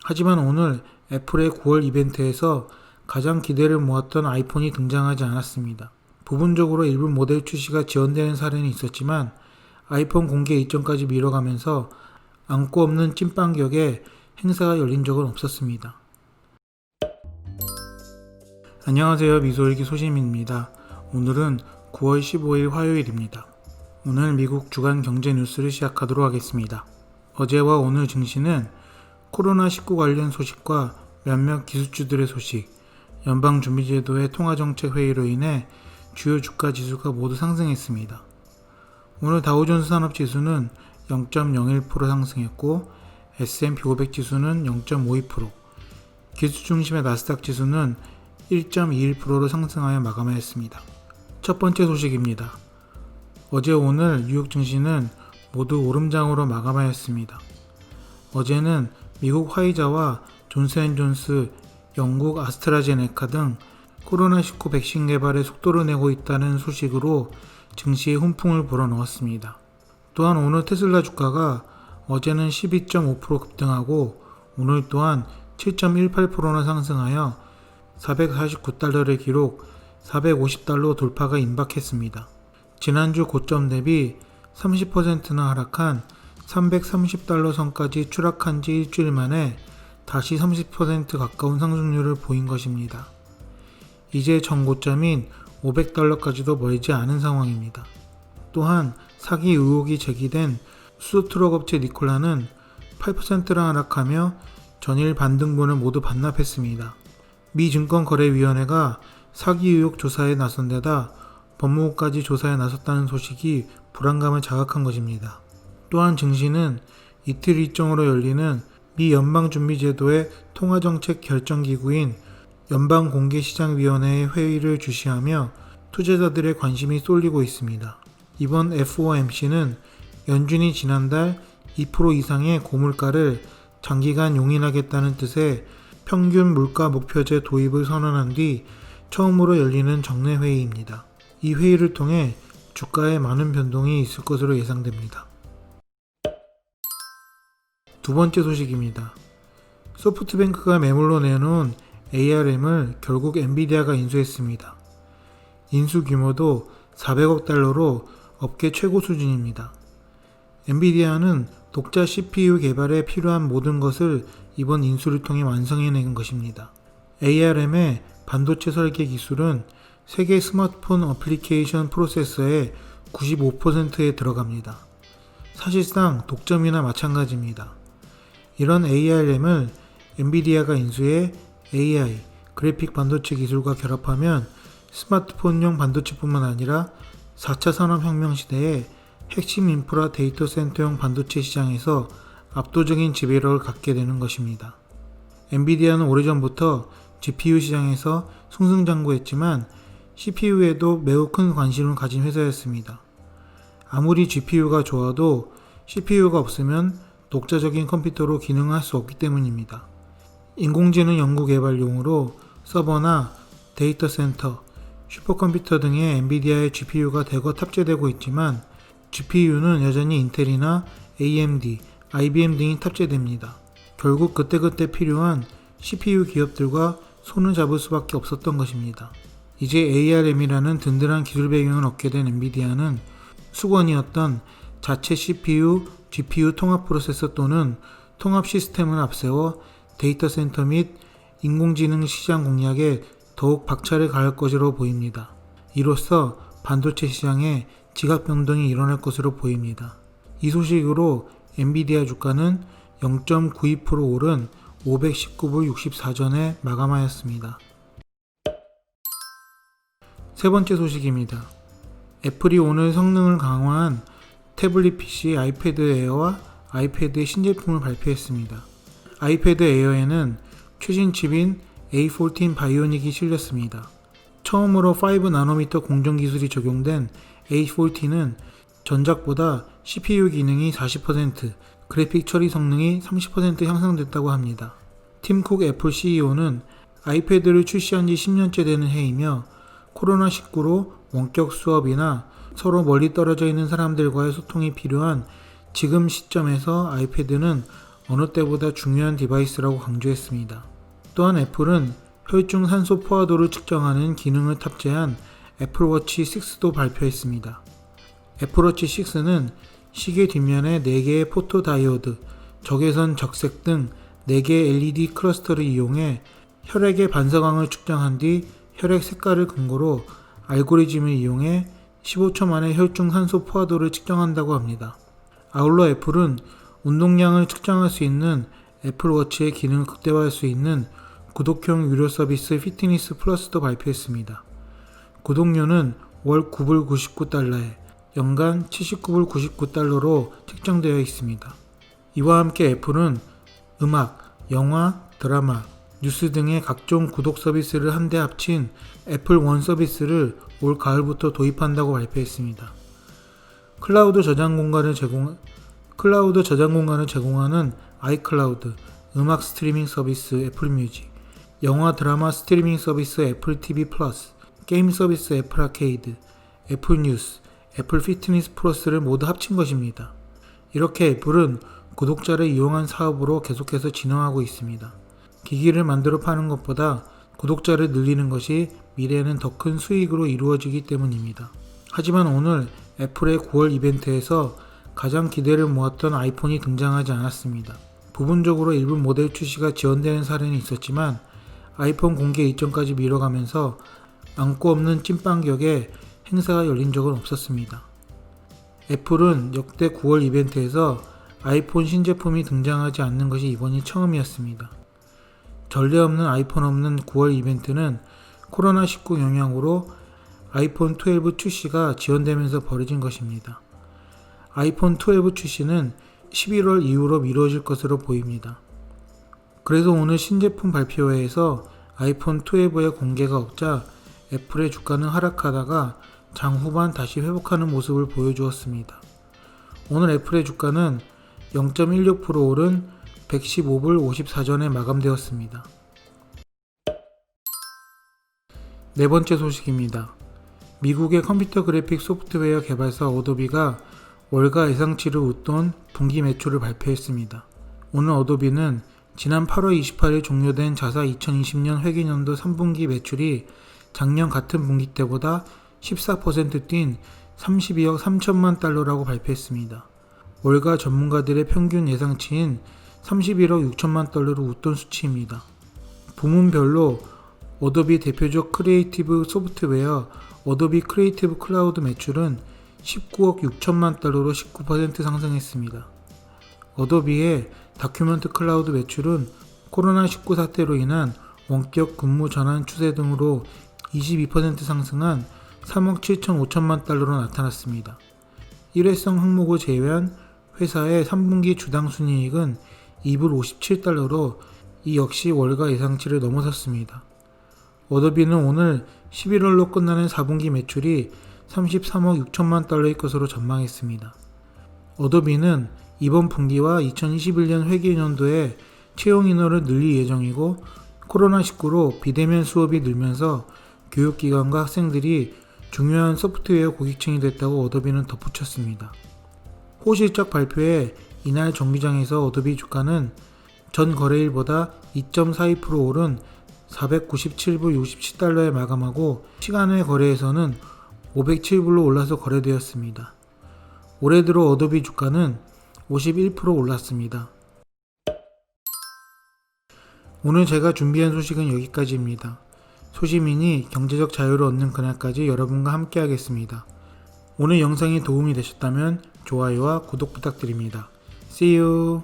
하지만 오늘 애플의 9월 이벤트에서 가장 기대를 모았던 아이폰이 등장하지 않았습니다. 부분적으로 일부 모델 출시가 지연되는 사례는 있었지만 아이폰 공개 일정까지 미뤄가면서 안고 없는 찐빵격의 행사가 열린 적은 없었습니다. 안녕하세요. 미소일기 소심입니다. 오늘은 9월 15일 화요일입니다. 오늘 미국 주간 경제 뉴스를 시작하도록 하겠습니다. 어제와 오늘 증시는 코로나19 관련 소식과 몇몇 기술주들의 소식, 연방준비제도의 통화정책회의로 인해 주요 주가 지수가 모두 상승했습니다. 오늘 다우존스 산업지수는 0.01% 상승했고 S&P 500 지수는 0.52%, 기술 중심의 나스닥 지수는 1.21%로 상승하여 마감하였습니다. 첫 번째 소식입니다. 어제 오늘 뉴욕 증시는 모두 오름장으로 마감하였습니다. 어제는 미국 화이자와 존스앤존스, 영국 아스트라제네카 등 코로나19 백신 개발에 속도를 내고 있다는 소식으로 증시에 훈풍을 불어넣었습니다. 또한 오늘 테슬라 주가가 어제는 12.5% 급등하고 오늘 또한 7.18%나 상승하여 449달러를 기록 450달러 돌파가 임박했습니다. 지난주 고점 대비 30%나 하락한 330달러 선까지 추락한 지 일주일 만에 다시 30% 가까운 상승률을 보인 것입니다. 이제 전고점인 500달러까지도 멀지 않은 상황입니다. 또한 사기 의혹이 제기된 수소트럭 업체 니콜라는 8%나 하락하며 전일 반등분을 모두 반납했습니다. 미 증권거래위원회가 사기 의혹 조사에 나선 데다 법무부까지 조사에 나섰다는 소식이 불안감을 자극한 것입니다. 또한 증시는 이틀 일정으로 열리는 미 연방준비제도의 통화정책 결정기구인 연방공개시장위원회의 회의를 주시하며 투자자들의 관심이 쏠리고 있습니다. 이번 FOMC는 연준이 지난달 2% 이상의 고물가를 장기간 용인하겠다는 뜻의 평균 물가 목표제 도입을 선언한 뒤 처음으로 열리는 정례 회의입니다. 이 회의를 통해 주가에 많은 변동이 있을 것으로 예상됩니다. 두 번째 소식입니다. 소프트뱅크가 매물로 내놓은 ARM을 결국 엔비디아가 인수했습니다. 인수 규모도 400억 달러로 업계 최고 수준입니다. 엔비디아는 독자 CPU 개발에 필요한 모든 것을 이번 인수를 통해 완성해낸 것입니다. ARM의 반도체 설계 기술은 세계 스마트폰 어플리케이션 프로세서의 95%에 들어갑니다. 사실상 독점이나 마찬가지입니다. 이런 ARM을 엔비디아가 인수해 AI, 그래픽 반도체 기술과 결합하면 스마트폰용 반도체뿐만 아니라 4차 산업혁명 시대에 핵심 인프라 데이터 센터용 반도체 시장에서 압도적인 지배력을 갖게 되는 것입니다. 엔비디아는 오래전부터 GPU 시장에서 승승장구했지만 CPU에도 매우 큰 관심을 가진 회사였습니다. 아무리 GPU가 좋아도 CPU가 없으면 독자적인 컴퓨터로 기능할 수 없기 때문입니다. 인공지능 연구 개발용으로 서버나 데이터 센터, 슈퍼컴퓨터 등의 엔비디아의 GPU가 대거 탑재되고 있지만 GPU는 여전히 인텔이나 AMD, IBM 등이 탑재됩니다. 결국 그때그때 필요한 CPU 기업들과 손을 잡을 수밖에 없었던 것입니다. 이제 ARM이라는 든든한 기술 배경을 얻게 된 엔비디아는 수건이었던 자체 CPU, GPU 통합 프로세서 또는 통합 시스템을 앞세워 데이터 센터 및 인공지능 시장 공략에 더욱 박차를 가할 것으로 보입니다. 이로써 반도체 시장에 지각 변동이 일어날 것으로 보입니다. 이 소식으로 엔비디아 주가는 0.92% 오른 519불 64전에 마감하였습니다. 세 번째 소식입니다. 애플이 오늘 성능을 강화한 태블릿 PC 아이패드 에어와 아이패드의 신제품을 발표했습니다. 아이패드 에어에는 최신 칩인 A14 바이오닉이 실렸습니다. 처음으로 5나노미터 공정 기술이 적용된 A14는 전작보다 CPU 기능이 40%, 그래픽 처리 성능이 30% 향상됐다고 합니다. 팀 쿡 애플 CEO는 아이패드를 출시한 지 10년째 되는 해이며 코로나19로 원격 수업이나 서로 멀리 떨어져 있는 사람들과의 소통이 필요한 지금 시점에서 아이패드는 어느 때보다 중요한 디바이스라고 강조했습니다. 또한 애플은 혈중 산소 포화도를 측정하는 기능을 탑재한 애플워치 6도 발표했습니다. 애플워치 6는 시계 뒷면에 4개의 포토 다이오드, 적외선 적색 등 4개의 LED 클러스터를 이용해 혈액의 반사광을 측정한 뒤 혈액 색깔을 근거로 알고리즘을 이용해 15초 만에 혈중 산소 포화도를 측정한다고 합니다. 아울러 애플은 운동량을 측정할 수 있는 애플워치의 기능을 극대화할 수 있는 구독형 유료 서비스 피트니스 플러스도 발표했습니다. 구독료는 월 9불 99달러에 연간 79불 99달러로 책정되어 있습니다. 이와 함께 애플은 음악, 영화, 드라마, 뉴스 등의 각종 구독 서비스를 한데 합친 애플 원 서비스를 올 가을부터 도입한다고 발표했습니다. 클라우드 저장 공간을 제공하는 아이클라우드, 음악 스트리밍 서비스 애플 뮤직, 영화 드라마 스트리밍 서비스 애플 TV 플러스, 게임 서비스 애플 아케이드, 애플 뉴스, 애플 피트니스 플러스를 모두 합친 것입니다. 이렇게 애플은 구독자를 이용한 사업으로 계속해서 진행하고 있습니다. 기기를 만들어 파는 것보다 구독자를 늘리는 것이 미래에는 더 큰 수익으로 이루어지기 때문입니다. 하지만 오늘 애플의 9월 이벤트에서 가장 기대를 모았던 아이폰이 등장하지 않았습니다. 부분적으로 일부 모델 출시가 지연되는 사례는 있었지만 아이폰 공개 일정까지 미뤄가면서 안고 없는 찐빵격의 행사가 열린 적은 없었습니다. 애플은 역대 9월 이벤트에서 아이폰 신제품이 등장하지 않는 것이 이번이 처음이었습니다. 전례 없는 아이폰 없는 9월 이벤트는 코로나19 영향으로 아이폰 12 출시가 지연되면서 벌어진 것입니다. 아이폰 12 출시는 11월 이후로 미뤄질 것으로 보입니다. 그래서 오늘 신제품 발표회에서 아이폰 12의 공개가 없자 애플의 주가는 하락하다가 장 후반 다시 회복하는 모습을 보여주었습니다. 오늘 애플의 주가는 0.16% 오른 115불 54전에 마감되었습니다. 네 번째 소식입니다. 미국의 컴퓨터 그래픽 소프트웨어 개발사 어도비가 월가 예상치를 웃돈 분기 매출을 발표했습니다. 오늘 어도비는 지난 8월 28일 종료된 자사 2020년 회계연도 3분기 매출이 작년 같은 분기 때보다 14% 뛴 32억 3천만 달러라고 발표했습니다. 월가 전문가들의 평균 예상치인 31억 6천만 달러로 웃돈 수치입니다. 부문별로 어도비 대표적 크리에이티브 소프트웨어 어도비 크리에이티브 클라우드 매출은 19억 6천만 달러로 19% 상승했습니다. 어도비의 다큐멘트 클라우드 매출은 코로나19 사태로 인한 원격 근무 전환 추세 등으로 22% 상승한 3억 7천 5천만 달러로 나타났습니다. 일회성 항목을 제외한 회사의 3분기 주당 순이익은 2불 57달러로 이 역시 월가 예상치를 넘어섰습니다. 어도비는 오늘 11월로 끝나는 4분기 매출이 33억 6천만 달러일 것으로 전망했습니다. 어도비는 이번 분기와 2021년 회계연도에 채용 인원을 늘릴 예정이고 코로나19로 비대면 수업이 늘면서 교육기관과 학생들이 중요한 소프트웨어 고객층이 됐다고 어도비는 덧붙였습니다. 호실적 발표에 이날 정비장에서 어도비 주가는 전 거래일보다 2.42% 오른 497불 67달러에 마감하고 시간외 거래에서는 507불로 올라서 거래되었습니다. 올해 들어 어도비 주가는 51% 올랐습니다. 오늘 제가 준비한 소식은 여기까지입니다. 소시민이 경제적 자유를 얻는 그날까지 여러분과 함께 하겠습니다. 오늘 영상이 도움이 되셨다면 좋아요와 구독 부탁드립니다. See you!